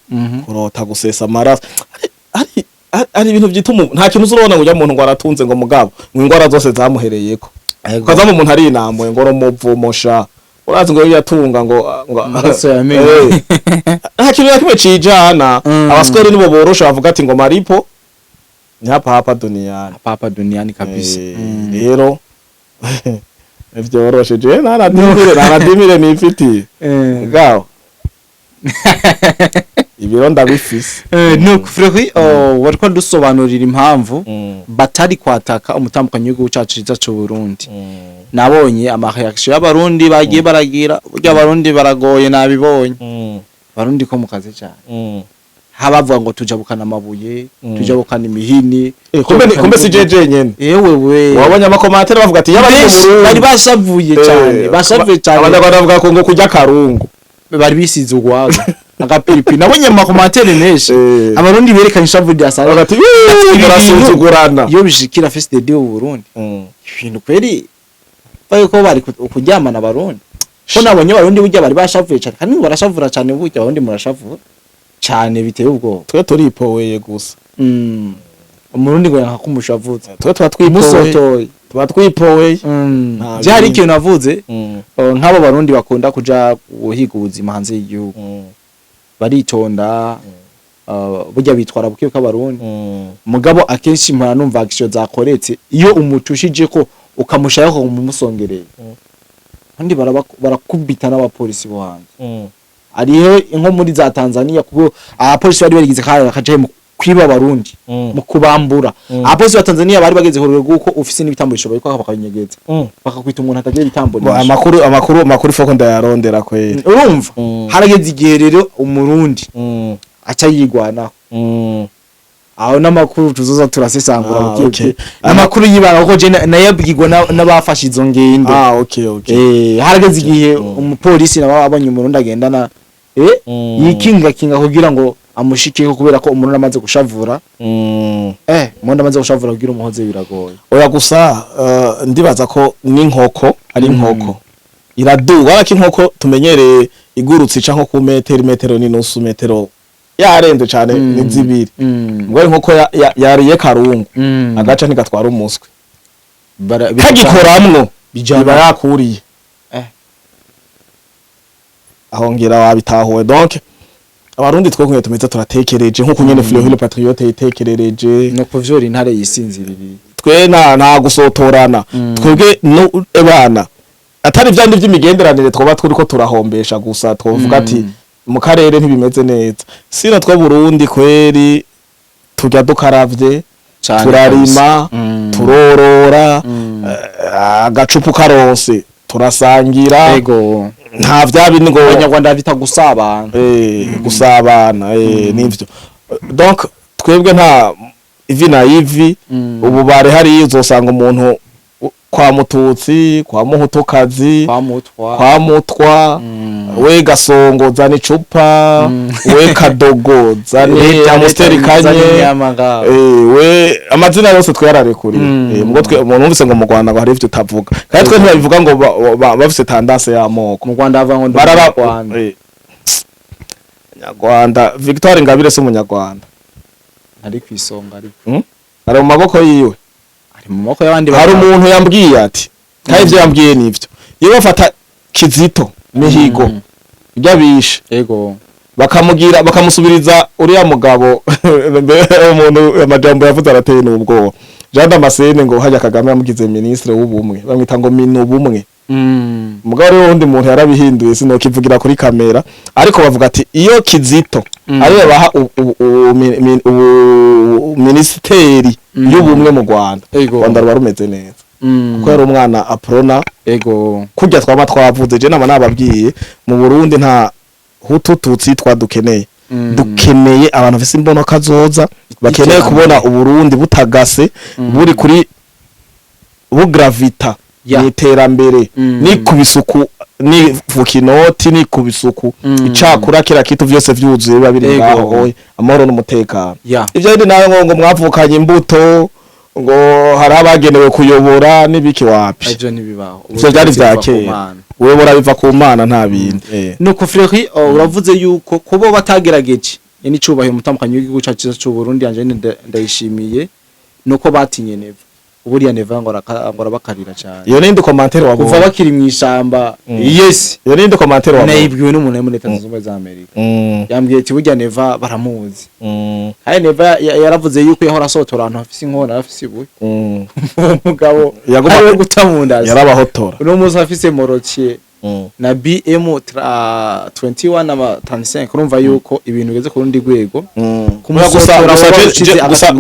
kurota gusesa amaraso ari ibintu byituma nta kintu uzurona ngo umuntu ngo aratunze ngo mugabo ngo ingwara zose zamuhereyeko kaza mu muntu ari inamwe ngo romuvumosha urazi ngo yatunga ngo amaso yamenye nta kintu yakimwe cijana abaswere nibo borosha bavuga ati ngo maripo ni hapa duniani kabisa rero Vyoroshe je naradimire nifitiye. Gaho. Ibiro ndabifise. No Freki wariko dusobanurira impamvu batari kwataka umutambukanyi w'igihugu cacu ciza cyo Burundi. Nabonye ama reaction y'abarundi bagiye baragira burya abarundi baragoye nabibonye. Barundi ko mukaze cyane. Habavuga ngo tujabukana amabuye, tujabukana imihini. Kumbe si jeje nyene. Yewe wabonye amakomantere bavuga ati yabari mu Burundi bari bashavuye cyane, bashavuye cyane. Abanyarwanda bavuga ko ngo kujya karungu. Bari bisize ugwaga. Agapiripi nabonye amakomantere menshi. Abarundi berekanye ishavu rya sara bagati barasuzugurana. Yo bishikira fest de au Burundi. Ibintu kweri ko bari kuryamana abarundi. Ko nabonye abarundi burya bari bashavuye cyane kandi barashavura cyane burya abarundi murashavura cyane biteye ubwo. Twe turipoweye gusa. Umurundi ngo nkakumushavutse. Twe twatwipoye. Twatwipoye. Byari ikintu navuze nk'abo barundi bakunda kuja guhiga ubuzima hanze y'igihugu. Baritonda burya bitwara buke k'abarundi. Mugabo akenshi mpara numva action zakoretse iyo umutushije ko ukamushayako mumusongereye. Kandi barakubita n'abapolisi bo hanze. Ariho inko muri za Tanzania kuko abapolisi bari barigize kaje mu kwiba abarundi mu kubambura. Abapolisi ba Tanzania bari bageze horwe guko ufise n'ibitamburisho bari kwaka bakanyegeza. Bakakwita umuntu atagiye bitamburisho. Amakuru foko ndayarondera kweli. Urumva harageze igihe rero umurundi aca yigwana. Aho namakuru tuzoza turasesangura buke. Namakuru yibanga ko je nayabwirwa n'abafashe izo ngendo. Okay. Harageze igihe umupolisi nababanye umurundi agendana yikinga kugira ngo amushikeko kubera ko umurundi amaze gushavura. Umurundi amaze gushavura kugira umuhoze biragoye. Oya gusa ndibaza ko n'inkoko ari inkoko. Iraduga ariko inkoko tumenyereye igurutse canko ku metero n'inusu metero. Yarenze cyane n'izibiri. Ngo inkoko yariye karungu. Agaca ntigatwara umuswe. Kagikoramwo bijaba yakuriye. Aho ngira wabitahuwe donc abarundi twokunye tumeze turatekereje nkuko nyene Fleury le Patriote yitekerereje no kuvyora intare yisinziriri. Twe nta gusotorana. Twebwe no ebana atari vyandi vy'imigenderanire twoba turiko turahombesha gusa twovuga ati mu karere ntibimeze neza. Sira twa Burundi kweri tujya dukaravye turarima turorora agacupu karose turasangira ego nta vyabindi ngo abanyarwanda bita gusabana gusabana nivyo. Donc twebwe nta ivi na ivi ubu bare hari uzosanga umuntu kwa Mututsi kwa Muhutukazi kwa Mutwa we Gasongo zana icupa we Kadogo zana Amusteri kanye we amazina yose twararekuriye mugo twe umuntu umvise ngo mu Rwanda ngo hari ivyo utavuga kandi twe ntibabivuga ngo bafise tendance y'amoko mu Rwanda bava ngo barara Nyarwanda Victoire Ingabire se umunyarwanda ari kwisonga ariko ari mu maboko yiwe mu moko y'abandi hari umuntu yambwiye ati kandi ivyo yambwiye nivyo iyo bafata Kizito Mihigo byabishe ego bakamusubiriza uriya mugabo umuntu amajambo yavuze arateye n'ubwoba Jean Damascene ngo hajya Kagame yamugize ministre w'ubumwe bamwita ngo minubumwe mugabo rero undi muntu yarabihinduye sinokivugira kuri kamera ariko bavuga ati iyo Kizito ariwe baha ministeri y'ubumwe mu Rwanda Rwanda rwarumeze neza kuko yari umwana aprona ego kujya twaba twavuze je nama nababwiye mu Burundi nta Hutu Tutsi twadukeneye dukeneye abantu bafise imbono kazoza bakeneye kubona uburundi butagase buri kuri bugravita n'iterambere ni kubisuku ni fukinoti ni kubisuku icakura kira kitu vyose vyuzuye biba biri ngaho amahoro n'umutekano ivyo ndi nawe ngo mwavukanye imbuto ngo hari abagenewe kuyobora nibiki wapi ivyo ntibibaho ivyo byari vyakeye wewe burabiva ku Mana nta bindi nuko Fleury uravuze yuko kubo batagerageje ni cubahiro umutambukanyi w'igihugu cyacu cy'u Burundi anje Ndayishimiye nuko batinye neva buriya Neva ngo arabakarira cyane. Iyo nindi commentaire wabonye kuva bakiri mu ishamba. Yes, iyo nindi commentaire wabonye nayibwiwe n'umuntu muri Leta Zunze Ubumwe za Amerika. Yambwiye ati burya Neva baramuzi. Hari Neva yaravuze yuko yahora asotora ahantu hafise inkona hafise ibuye. Umugabo yagomba gutamunda yarabahotora. Uno muzi hafise morotier na BM 21 na 35 urumva yuko ibintu bigeze ku rundi rwego.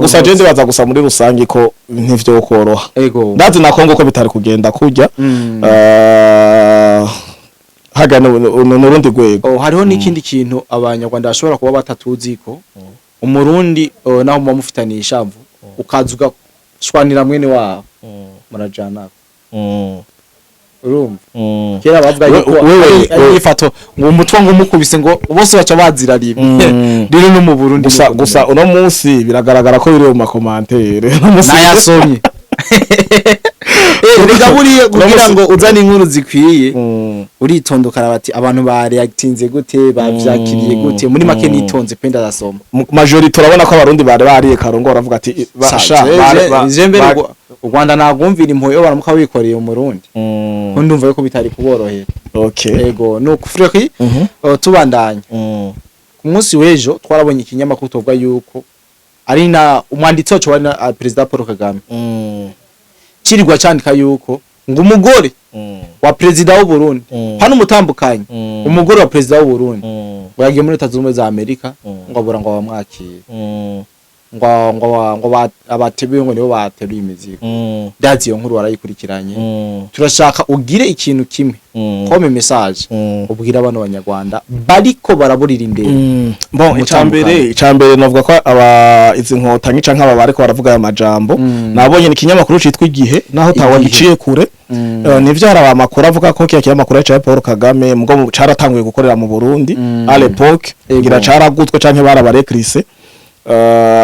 Gusa je ndibaza gusa muri rusangi ko ntivyo koroha. Ndazi na Kongo ko bitari kugenda kujya hagana n'urundi rwego. Hariho n'ikindi kintu abanyarwanda bashobora kuba batatuzi ko umurundi naho mumufitaniye ishamvu ukazuga shwanira mwene wabo murajana. Urumva kera bavuga yuko ifato ngo umutwa ngo umukubise ngo bose baca bazira rimwe rero no mu Burundi gusa uno munsi biragaragara ko biri mu makomantere nayasomye rega buriye kugira ngo uzane inkuru zikwiye uritondokara bati abantu ba reactinze gute bavyakiriye gute muri make nitonze penda dasoma majority turabona ko abarundi bari bariye karongo baravuga ati basha u Rwanda nagumvira impoyo baramuka wikoreye umurundi ko ndumva yuko bitari kuborohera. Yego no kufreki tubandanye ku munsi wejo twarabonye ikinyamakuru tovuga yuko ari na umwanditsi wacu wa President Paul Kagame kirigwa cyandika yuko ngo umugore wa President w'u Burundi hano umutambukanye umugore wa President w'u Burundi ngo yagiye muri Leta Zunze Ubumwe za Amerika ngo abura ngo bamwakire ngo abatebuye ngo nibo bateruye imizigo. Ndazi iyo nkuru warayikurikiranye. Turashaka ugire ikintu kimwe comme message ubwira abantu b'Abanyarwanda bariko baraburira imbere. Bon icambere navuga ko izi nkotanyi canke aba bariko baravuga aya majambo nabonye ni kinyamakuru citwa Igihe naho tawagiciye kure. Nivyo haraba amakuru avuga ko kiya kinyamakuru ca Paul Kagame mugabo caratanguye gukorera mu Burundi à l'époque ngira caragutwe canke barabarekrise.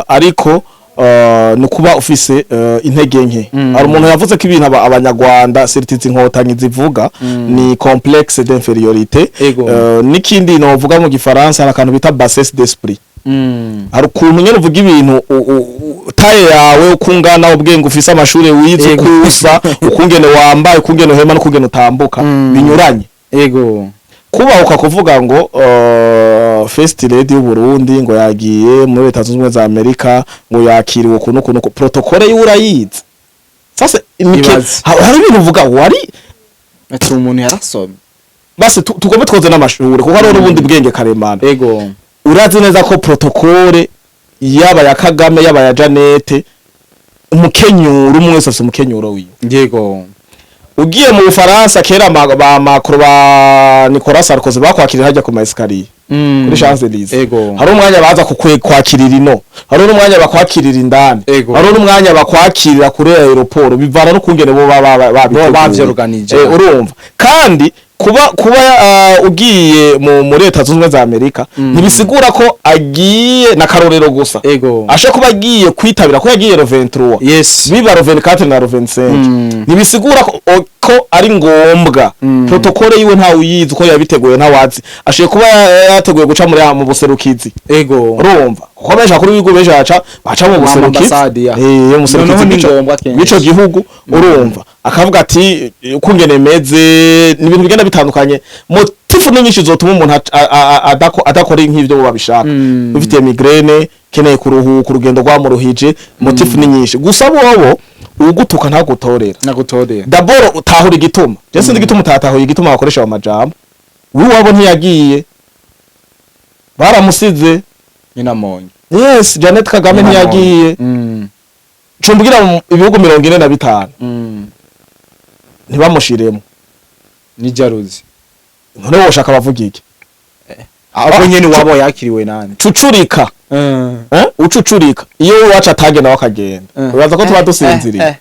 Ariko nukuba ufise intege nke ari umuntu yavuze ko ibintu abanyarwanda certificat inkotanyi zivuga ni complexe d'infériorité nikindi no vuga mu gifaransa arakantu bita bassesse d'esprit ari ukuntu nyene uvuga ibintu taye yawe ukungana ubwenge ufise amashuri wize kusa ukungene wambaye ukungene uhema no kungene utambuka binyuranye kubahuka kuvuga ngo First Lady y'u Burundi ngo yagiye muri Leta Zunze Ubumwe za Amerika ngo yakiriwe kuno protocole y'urayize. Sasa hari ibintu uvuga wari ati umuntu yarasomye base tugombe twoze n'amashuri kuko hari ubundi bwenge karemana. Urazi neza ko protocole yaba ya Kagame yaba ya Janete umukenyuro umwe wese umukenyuro wiwe. Ugiye mu Bufaransa kera ba Macron ba Nicolas Sarkozy bakwakirira hajya ku maeskariye kuri Champs-Élysées. Hari umwanya baza kwakirira ino, hari umwanya bakwakirira indani, hari umwanya bakwakirira kuri aeroport bivana no kungene bo bavyorganije. Urumva kandi kuba ugiye mu Leta Zunze Ubumwe za Amerika nibisigura ko agiye na karorero gusa ashe kuba agiye kwitabira ko yagiye 23 biba 24 na 25 nibisigura ko ari ngombwa protocole yiwe nta uyizi uko yabiteguye nta wazi ashe kuba yateguye guca mu buserukizi. Urumva kuko besha kuri bigo besha baca mu buserukizi mu buserukizi bico gihugu. Urumva akavuga ati kungene meze ni ibintu bigenda bitandukanye motifu nyinshi zotuma umuntu adakora nk'ivyo babishaka ufite migraine keneye kuruhuka urugendo rwamuruhije motifu nyinshi gusa bobo ugutuka ntagutorera d'abord utahura igituma je sindi igituma utatahuye igituma bakoresha amajambo wabo ntiyagiye baramusize nyina monye. Yes Janet Kagame ntiyagiye cumbwira ibihugu 45 ntibamushiremo ni jaruzi none woshaka bavuga iki abo nyene wabo yakiriwe nani cucurika ucucurika iyo waca tagenda wakagenda uraza ko tuba dusinziriye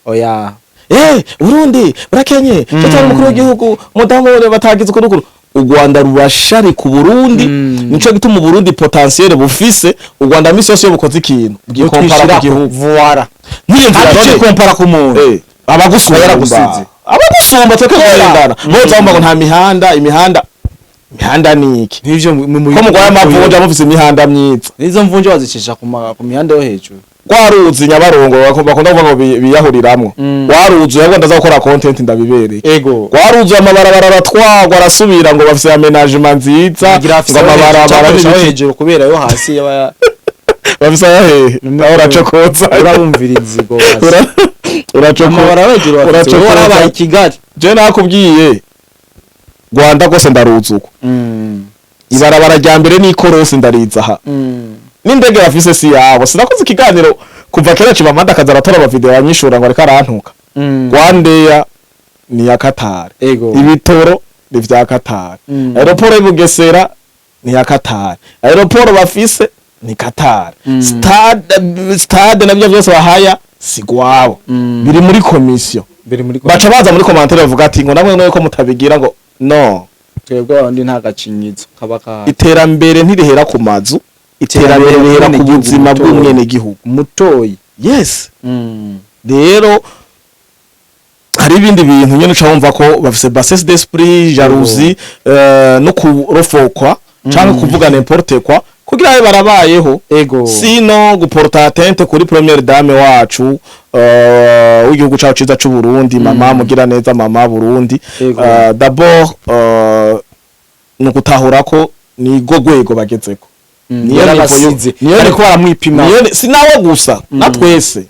oya Burundi burakenye cyane mukuru w'igihugu mudamu batagize kurukuru u Rwanda rurashari ku Burundi nico gituma Burundi potentiel bufise u Rwanda misi yose bukoze ikintu bwikompara ku gihugu voila ntiye kompara ku muntu abagusumba abagusumba tweke kugendana bo zamba ngo nta imihanda niki nivyo ko mugwa y'amavunja mufise imihanda myiza nizo mvunja wazicisha ku mihanda yo hejuru Gwaruzi Nyabarongo bakunda kuvuga ngo biyahuriramwo gwaruzi yabwo ndaza gukora content ndabibereye ego gwaruzi amabarabara aratwagwa arasubira ngo bafise amenagement nziza ngo amabarabara hejuru kubera yo hasi yaba bafise yahe uracokotsa urabumvira inzigo uracokora uracokora Kigali je nakubwiye Rwanda gose ndaruzuko ibarabara rya mbere ni ikorosi ndariza ha n'indege bafise si yabo sinakoze ikiganiro kuva kera cibamanda kazaratora aba video yanyishura ngo ariko arantuka Rwandeya ni ya Qatar ibitoro ni vya Qatar aeroport y'Ubugesera ni ya Qatar aeroport bafise ni Qatar stade nabyo byose bahaya sigwabo biri muri commission baca baza muri commentaire bavuga ati ngo namwe no ko mutabigira ngo no twebwe abandi nta gacinyizo kabaka iterambere ntirihera ku mazu iterambere rihera ku buzima bw'umwene gihugu mutoyi yes rero hari ibindi bintu nyene ucamva ko bafise bassesse d'esprit jalousie no kurofokwa canke kuvuga n'importe quoi kugira abe barabayeho sino guporta atente kuri première dame wacu w'igihugu cacu ciza c'u Burundi mama mugira neza mama Burundi d'abord no gutahura ko ni gogwego bagezeko niyo yarabasize ariko baramwipima sinawe gusa na twese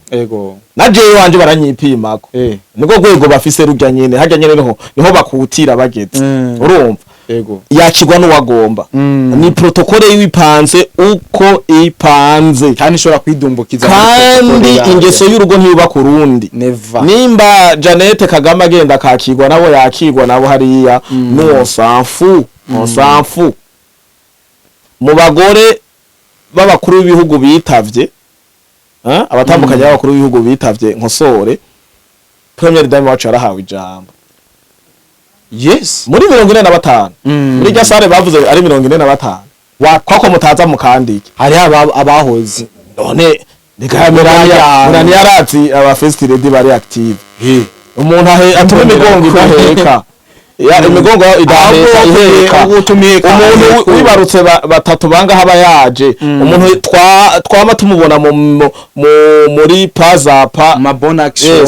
na jewe wanje baranyipimako niko gwego bafise rujya nyene hajya nyene niho bakutira bageze urumva yakigwa n'uwagomba ni protokole yipanze uko ipanze kandi ishobora kwidumbukiza kandi ingeso y'urugo ntiba ku rundi nimba Janete Kagame agenda akakigwa nabo yakigwa nabo hariya no sanfu mu bagore b'abakuru b'ibihugu bitavye abatambukanye b'abakuru b'ibihugu bitavye nkosore Premier Dame wacu arahawe ijambo yes muri 45 muri gasare bavuze ari 45 kwako mutaza mukandike hari abahoze none Merani yaratsi aba first lady bari active umuntu atuma imigongo idaheka imigongo idaheka umuntu wibarutse batatu banga haba yaje umuntu twama tumubona muri pazapa mabona action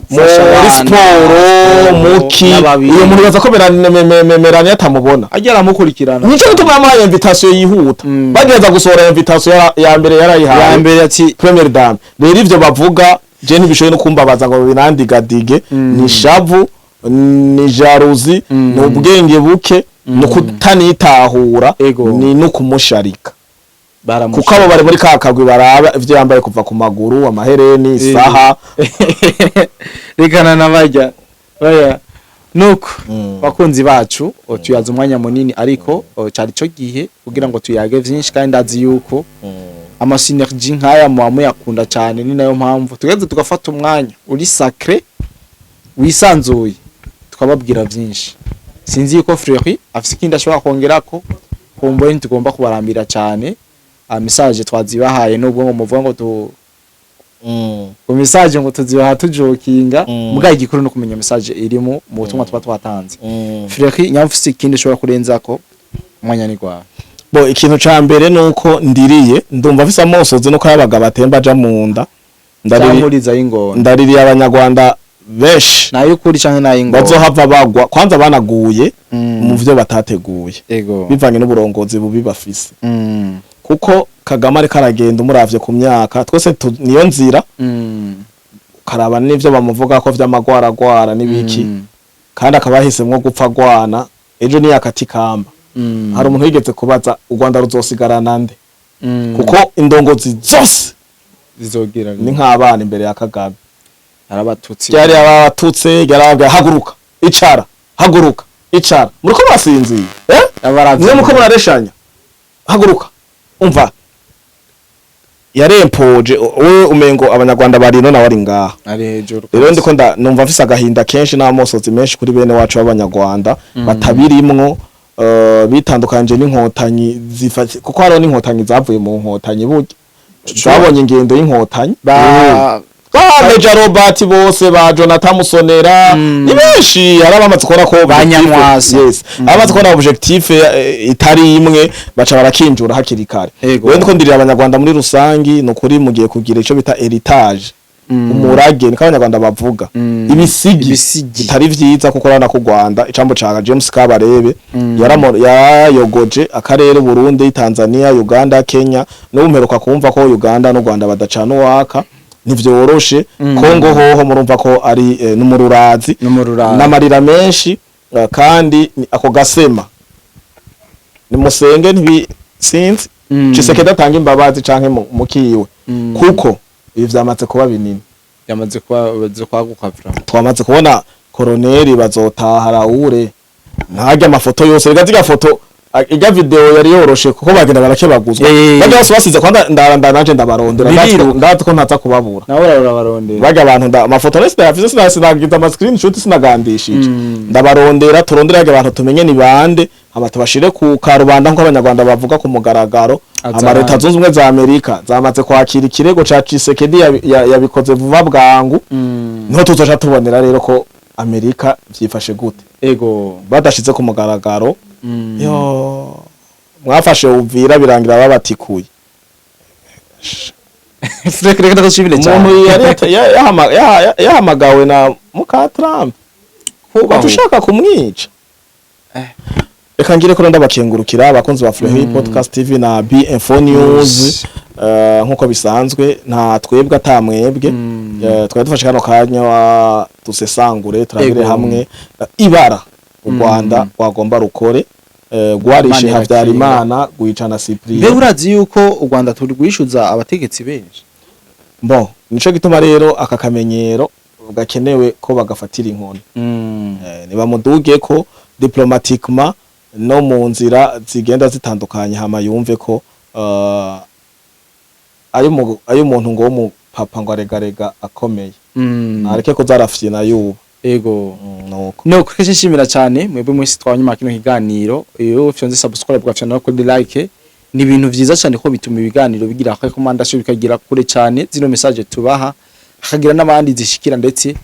muri sport muki uyu muntu baza ko Merani yatamubona agera mukurikirana nico gituma amaye invitation yihuta bageza gusohora invitation ya mbere yarayihaye ya mbere ati Premier Dame rero ivyo bavuga je ntibishoye no kumbabaza ngo binandigadige ni shavu ni jalousie ni ubwenge buke no kutanitahura ni no kumusharika kuko abo bari muri kakagwi baraba ivyo yambaye kuva ku maguru amahereni isaha rigana nabajya baya nuko bakunzi bacu tuyaza umwanya munini ariko cyari cyo gihe kugira ngo tuyage vyinshi kandi ndazi yuko ama synergie nkaya mu yakunda cyane ni nayo mpamvu tugeze tugafata umwanya uri sacré wisanzuye twababwira vyinshi sinzi yuko Frère afise ikindi ashobora kongerako kumboye ntugomba kubarambira cyane message twazibahaye nubwo ngo muvuga ngo ku message ngo tuzibaha tujokinga mugaye igikuru no kumenya message irimo mu butumwa twatanze Frère nyamfise ikindi ashobora kurenzako umwanya ni gwa bo ikintu ca mbere nuko ndiriye ndumva afise amosozi no kayabaga batemba ja munda ndaririye abanyarwanda besh nayo kuri canke nayo ngo bazohava bagwa kwanza banaguye mu vyo batateguye bivanye n'uburongozi bubi bafise kuko Kagame ari karagenda umuravye ku myaka twese niyo nzira karaba n'ivyo bamuvuga ko vy'amagwaragwara n'ibiki kandi akabahisemwo gupfa gwana ejo ni yakati kamba hari umuntu yigeze kubaza u Rwanda ruzosigarana nde kuko indongozi zose zizogira ni nk'abana imbere ya Kagame arabatutsi yari abatutse yarabwa haguruka icara muriko basinziye mwe muko murareshanya haguruka umva yarempoje we umengo abanyarwanda bari none wari ngaha ari hejuru rero ndiko numva mfise agahinda kenshi n'amosozi menshi kuri bene wacu b'abanyarwanda batabirimwo bitandukanje n'inkotanyi zifate kuko haro n'inkotanyi zavuye mu nkotanyi burya zabonye ingendo y'inkotanyi ba Meja Robert bose ba Jonathan Musonera ni benshi arabamaze kora ko Banyamwasa. yes abamaze kora objectif itari imwe baca barakinjura hakiri kare wende ko ndirira abanyarwanda muri rusangi no kuri mugiye kugira ico bita heritage umurage ni abanyarwanda bavuga ibisigi bitari vyiza kuko rana ku Rwanda icambo ca James Kabarebe yarayogoje akarere Burundi Tanzania Uganda Kenya no umperuka kumva ko Uganda no Rwanda badacana waka nivyoroshe Kongo hoho murumva ko ari numururazi n'amarira menshi kandi ako gasema ni musenge ntibi sinzi ciseke datanga imbabazi canke mukiwe kuko ibi vyamaze kuba binini yamaze kwaguka twamaze kubona koroneri bazotaha Raure ntajya amafoto yose bigaziga foto ijya video yari yoroshe kuko bagenda barakebaguzwa bajya basize kwanda ndaranda ndabarondera ndati ko ntaza kubabura nawe urabarondera bajya abantu amafoto nese yafise sinagiza ama screenshot sinagandishije ndabarondera turondera abantu tumenye ni bande hama tubashire ku karubanda nko abanyarwanda bavuga ku mugaragaro amareta zunze ubumwe za Amerika zamaze kwakira ikirego ca Tshisekedi yabikoze vuba bwangu niho tuzoca tubonera rero ko Amerika vyifashe gute badashize ku mugaragaro yo mwafashe uvira birangira babatikuye Freke ndashimire cyane umuntu yahamagawe na muka Trump batushaka kumwica reka ngire ko ndabakengurukira abakunzi ba Vyahiye Podcast TV na BF News nkuko bisanzwe nta twebwe atamwebwe twari dufashe kano kanya dusesangure turabire hamwe ibara u Rwanda wagomba rukore gwarishe Havyarimana guhicana Cyprien be urazi yuko u Rwanda turi gwishuza abategetsi benshi bon nico gituma rero aka kamenyero gakenewe ko bagafatira inkoni niba muduge ko diplomatiquement no mu nzira zigenda zitandukanye hama yumve ko ayo umuntu ngo mu papa ngo aregarega akomeye areke ko zarafyina yuba no kwese nshimira cyane mwebwe mwese twanyuma kino kiganiro iyo fyonze subscribe gafyana no kuri like ni ibintu vyiza cyane ko bituma ibiganiro bigira ko recommendation bikagira kure cyane zino message tubaha hakagira n'abandi zishikira ndetse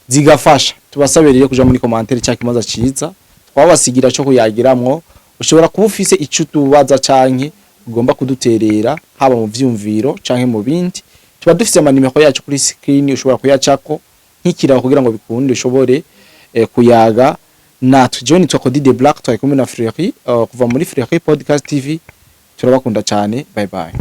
zigafasha tubasabiriye kuja muri commentaire cya kimaza ciza twabasigira cyo kuyagiramwo ushobora kuba ufise ico tubaza canke ugomba kuduterera haba mu vyumviro canke mu bindi tuba dufise amanimero yacu kuri screen ushobora kuyacako nkikira kugira ngo bikunde ushobore kuyaga natwe John twakodi de Black twari kumwe na Vyahiye kuva muri Vyahiye Podcast TV turabakunda cyane bye bye